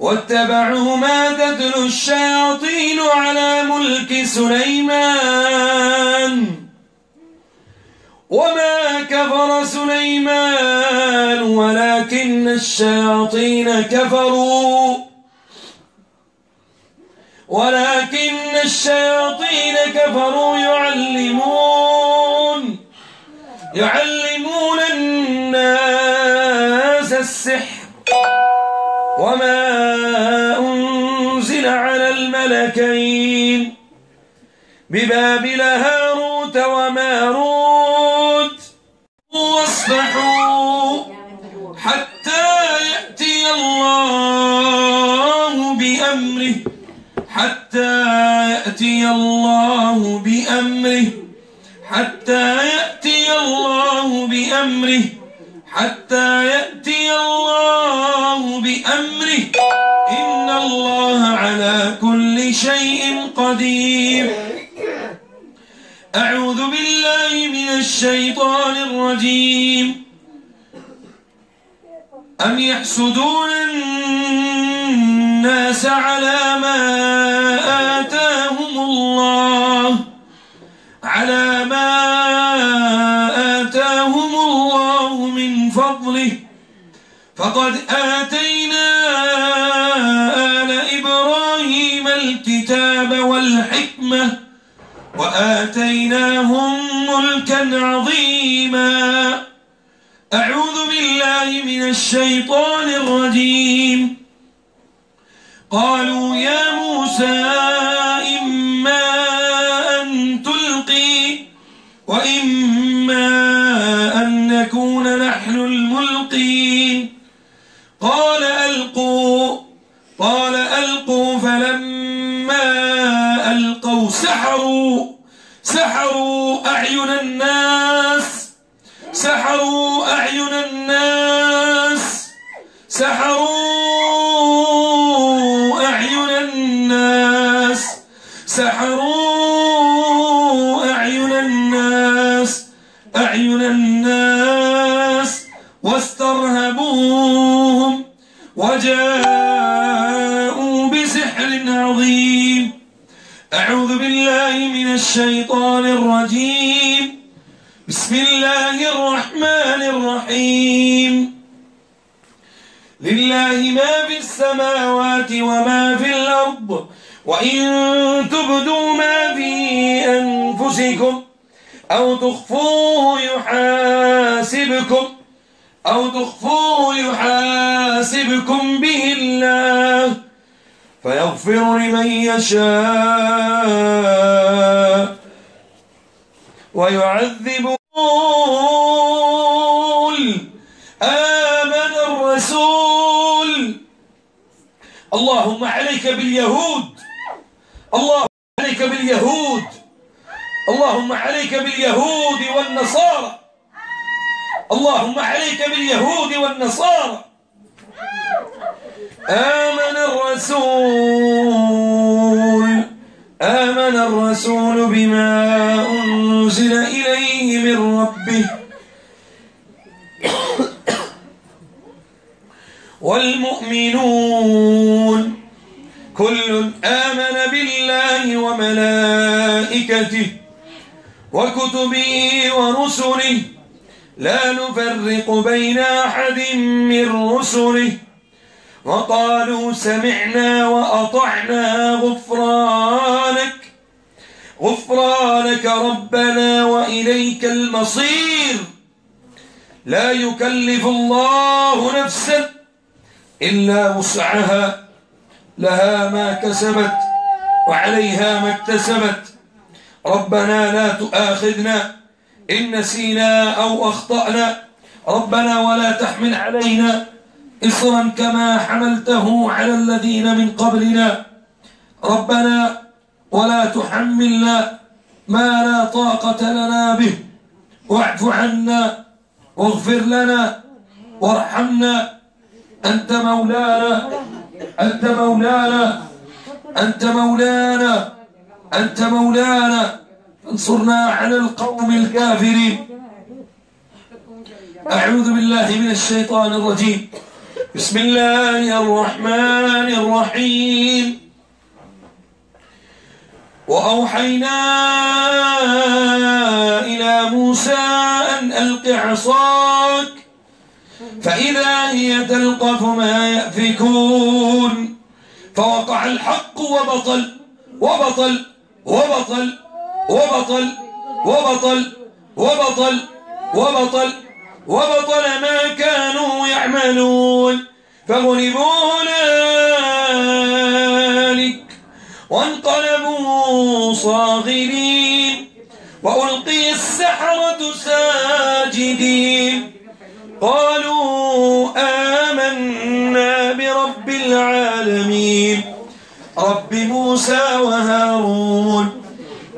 واتبعوا ما تتلو الشياطين على ملك سليمان وما كفر سليمان ولكن الشياطين كفروا يعلمون الناس السحر وما أنزل على الملكين ببابل هاروت وماروت واصبحوا حتى يأتي الله بأمره إن الله على كل شيء قدير. أعوذ بالله من الشيطان الرجيم. أم يحسدون الناس على ما آتاهم الله من فضله فقد آتينا آل إبراهيم الكتاب والحكمة وآتيناهم ملكا عظيما. أعوذ بالله من الشيطان الرجيم. قالوا يا موسى إما أن تلقي وإما أن نكون نحن الملقين. قال ألقوا فلما ألقوا سحروا أعين الناس واسترهبوهم وجاءوا بسحر عظيم. أعوذ بالله من الشيطان الرجيم. بسم الله الرحمن الرحيم. لله ما في السماوات وما في الأرض وإن تبدوا ما في أنفسكم أو تخفوه يحاسبكم به الله فيغفر لمن يشاء ويعذب. آمن الرسول. اللهم عليك باليهود، اللهم عليك باليهود والنصارى، اللهم عليك باليهود والنصارى. آمن الرسول بما أنزل إليه من ربه والمؤمنون كل آمن بالله وملائكته وكتبه ورسله لا نفرق بين أحد من رسله وقالوا سمعنا وأطعنا غفرانك ربنا وإليك المصير. لا يكلف الله نفسا إلا وسعها لها ما كسبت وعليها ما اكتسبت. ربنا لا تؤاخذنا إن نسينا أو أخطأنا ربنا ولا تحمل علينا إصرا كما حملته على الذين من قبلنا ربنا ولا تحملنا ما لا طاقة لنا به واعف عنا واغفر لنا وارحمنا أنت مولانا انصرنا على القوم الكافرين. أعوذ بالله من الشيطان الرجيم. بسم الله الرحمن الرحيم وأوحينا إلى موسى أن ألق عصاك فإذا هي تلقف ما يأفكون فوقع الحق وبطل وبطل وبطل وبطل وبطل وبطل وبطل وبطل ما كانوا يعملون فغلبوا هنالك وانقلبوا صاغرين وألقي السحرة ساجدين قالوا آمنا برب العالمين رب موسى وهارون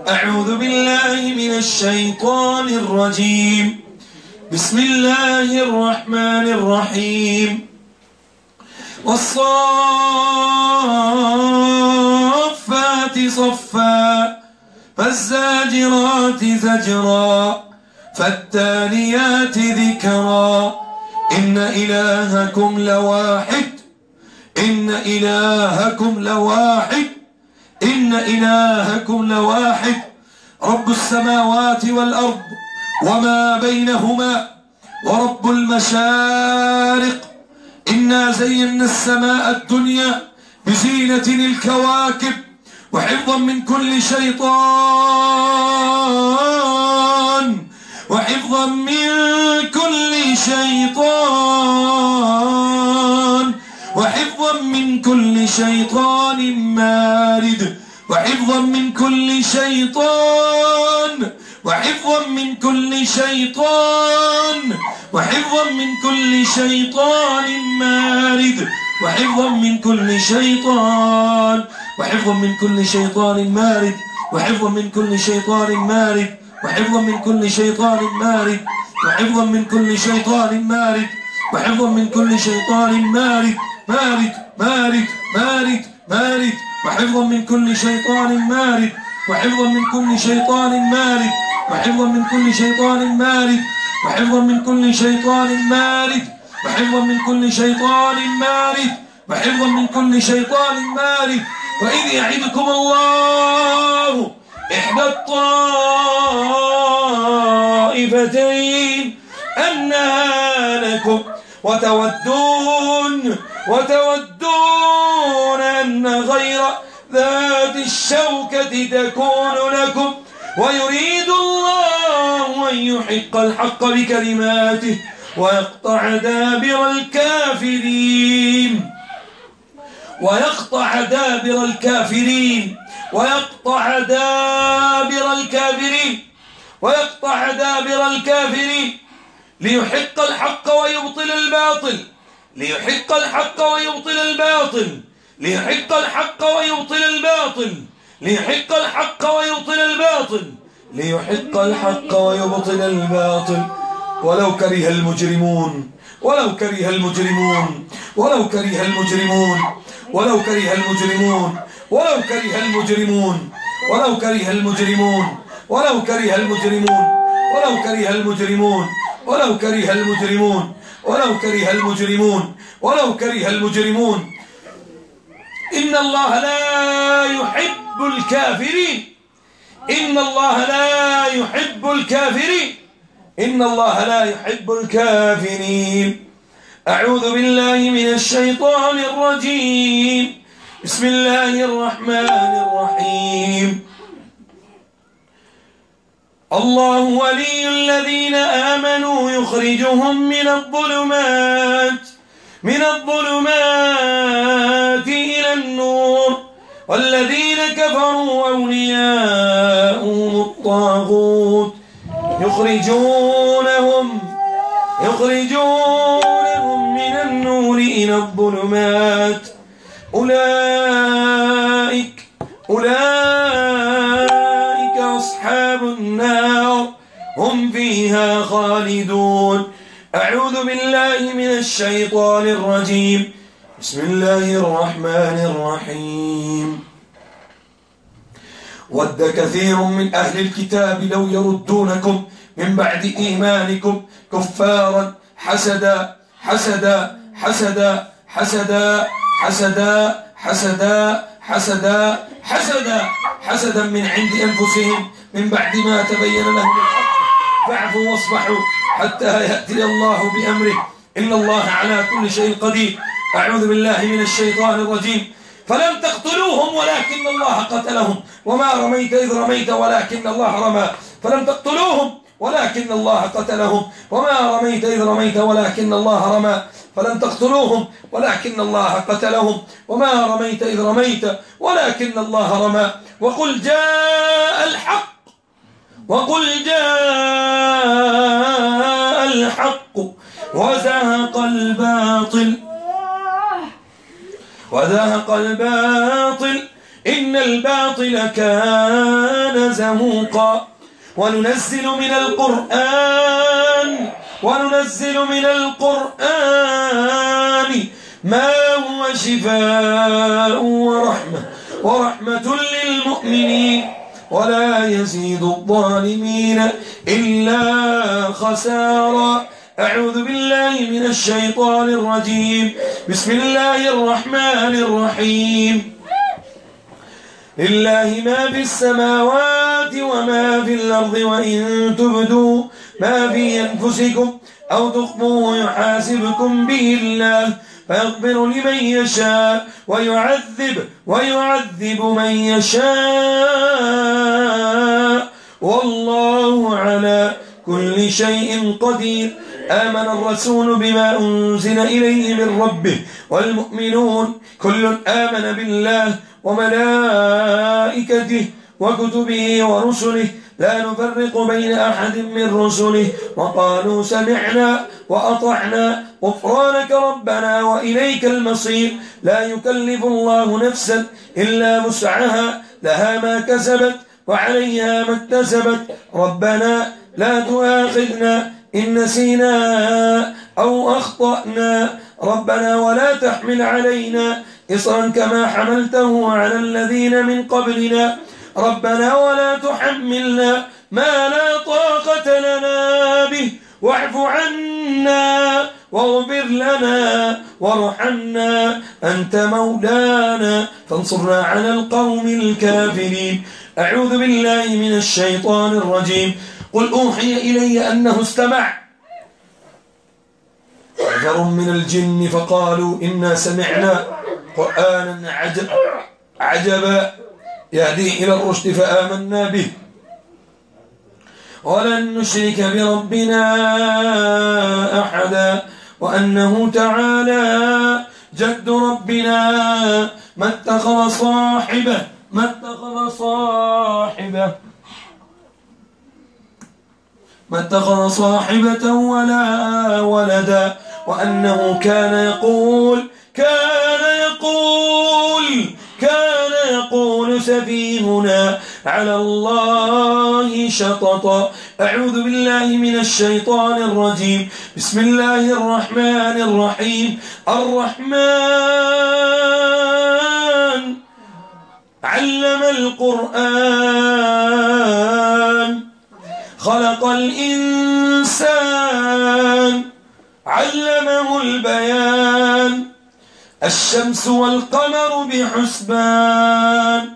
أعوذ بالله من الشيطان الرجيم بسم الله الرحمن الرحيم والصافات صفا فالزاجرات زجرا فالتاليات ذكرا إن إلهكم لواحد إن إلهكم لواحد إن إلهكم لواحد رب السماوات والأرض وما بينهما ورب المشارق إنا زينا السماء الدنيا بزينة الكواكب وحفظا من كل شيطان وحفظا من كل شيطان وحفظا من كل شيطان مارد وحفظا من كل شيطان وحفظا من كل شيطان وحفظا من كل شيطان مارد وحفظا من كل شيطان وحفظا من كل شيطان مارد وحفظا من كل شيطان مارد وحفظا من كل شيطان مارد وحفظا من كل شيطان مارد وحفظا من كل شيطان مارد مارد مارد مارد مارد وحفظا من كل شيطان مارد وحفظا من كل شيطان مارد وحفظا من كل شيطان مارد وحفظا من كل شيطان مارد وحفظا من كل شيطان مارد وحفظا من كل شيطان مارد وإذ يعدكم الله إحدى الطائفتين أنها لكم وتودون أن غير ذات الشوكة تكون لكم ويريد الله أن يحق الحق بكلماته ويقطع دابر الكافرين ويقطع دابر الكافرين ويقطع دابر الكافرين ويقطع دابر الكافرين ليحق الحق ويبطل الباطل ليحق الحق ويبطل الباطل ليحق الحق ويبطل الباطل ليحق الحق ويبطل الباطل ليحق الحق ويبطل الباطل ولو كره المجرمون ولو كره المجرمون ولو كره المجرمون ولو كره المجرمون ولو كره المجرمون ولو كره المجرمون ولو كره المجرمون ولو كره المجرمون ولو كره المجرمون ولو كره المجرمون ولو كره المجرمون إن الله لا يحب الكافرين إن الله لا يحب الكافرين إن الله لا يحب الكافرين أعوذ بالله من الشيطان الرجيم بسم الله الرحمن الرحيم الله ولي الذين آمنوا يخرجهم من الظلمات إلى النور والذين كفروا أولياءهم الطاغوت يخرجونهم من النور إلى الظلمات أولئك أصحاب النار هم فيها خالدون أعوذ بالله من الشيطان الرجيم بسم الله الرحمن الرحيم ود كثير من أهل الكتاب لو يردونكم من بعد إيمانكم كفارا حسدا حسدا حسدا حسدا حسدا حسدا حسدا من عند أنفسهم من بعد ما تبين لهم الحق فاعفوا واصفحوا حتى يأتي الله بأمره إن الله على كل شيء قدير. أعوذ بالله من الشيطان الرجيم. فلم تقتلوهم ولكن الله قتلهم وما رميت إذ رميت ولكن الله رمى. فلم تقتلوهم ولكن الله قتلهم وما رميت إذ رميت ولكن الله رمى. فلم تقتلوهم ولكن الله قتلهم وما رميت إذ رميت ولكن الله رمى. وقل جاء الحق وقل جاء الحق وزهق الباطل إن الباطل كان زهوقا. وننزل من القرآن ما هو شفاء ورحمة للمؤمنين ولا يزيد الظالمين إلا خسارا. أعوذ بالله من الشيطان الرجيم. بسم الله الرحمن الرحيم. لله ما في السماوات وما في الأرض وإن تبدوا ما في أنفسكم أو تخفوه يحاسبكم به الله فيغفر لمن يشاء ويعذب من يشاء والله على كل شيء قدير. آمن الرسول بما أنزل إليه من ربه والمؤمنون كل آمن بالله وملائكته وكتبه ورسله لا نفرق بين أحد من رسله وقالوا سمعنا وأطعنا غفرانك ربنا وإليك المصير. لا يكلف الله نفسا إلا وسعها لها ما كسبت وعليها ما اكتسبت ربنا لا تؤاخذنا إن نسينا أو أخطأنا ربنا ولا تحمل علينا إصرا كما حملته على الذين من قبلنا ربنا ولا تحملنا ما لا طاقة لنا به واعف عنا واغفر لنا وارحمنا أنت مولانا فانصرنا على القوم الكافرين. أعوذ بالله من الشيطان الرجيم. قل أوحي إلي أنه استمع نفر من الجن فقالوا إنا سمعنا قرآنا عجبا يهدي إلى الرشد فآمنا به ولن نشرك بربنا أحدا وأنه تعالى جد ربنا ما اتخذ صاحبة ولا ولدا وأنه كان يقول سفيهنا على الله شططا. أعوذ بالله من الشيطان الرجيم. بسم الله الرحمن الرحيم. الرحمن علم القرآن خلق الإنسان علمه البيان الشمس والقمر بحسبان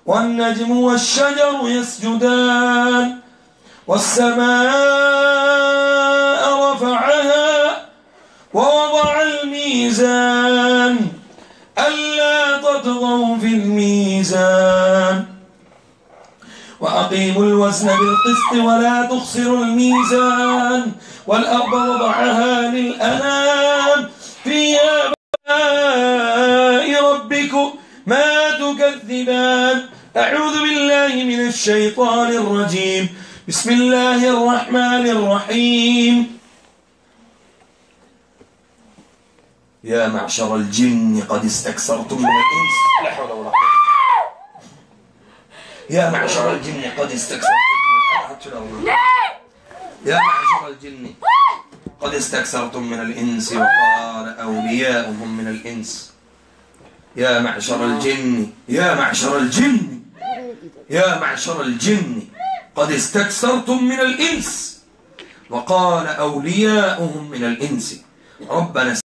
والنجم والشجر يسجدان والسماء رفعها ووضع الميزان ألا تطغوا في الميزان وأقيموا الوزن بالقسط ولا تخسروا الميزان والأرض وضعها للأنام فيها ربكم ما تكذبان. أعوذ بالله من الشيطان الرجيم. بسم الله الرحمن الرحيم. يا معشر الجن قد استكثرتم من الإنس لا حول ولا قوة. يا معشر الجن قد استكثرتم قد استكثرتم من الإنس وقال أولياؤهم من الإنس يا معشر الجن قد استكثرتم من الإنس وقال أولياؤهم من الإنس ربنا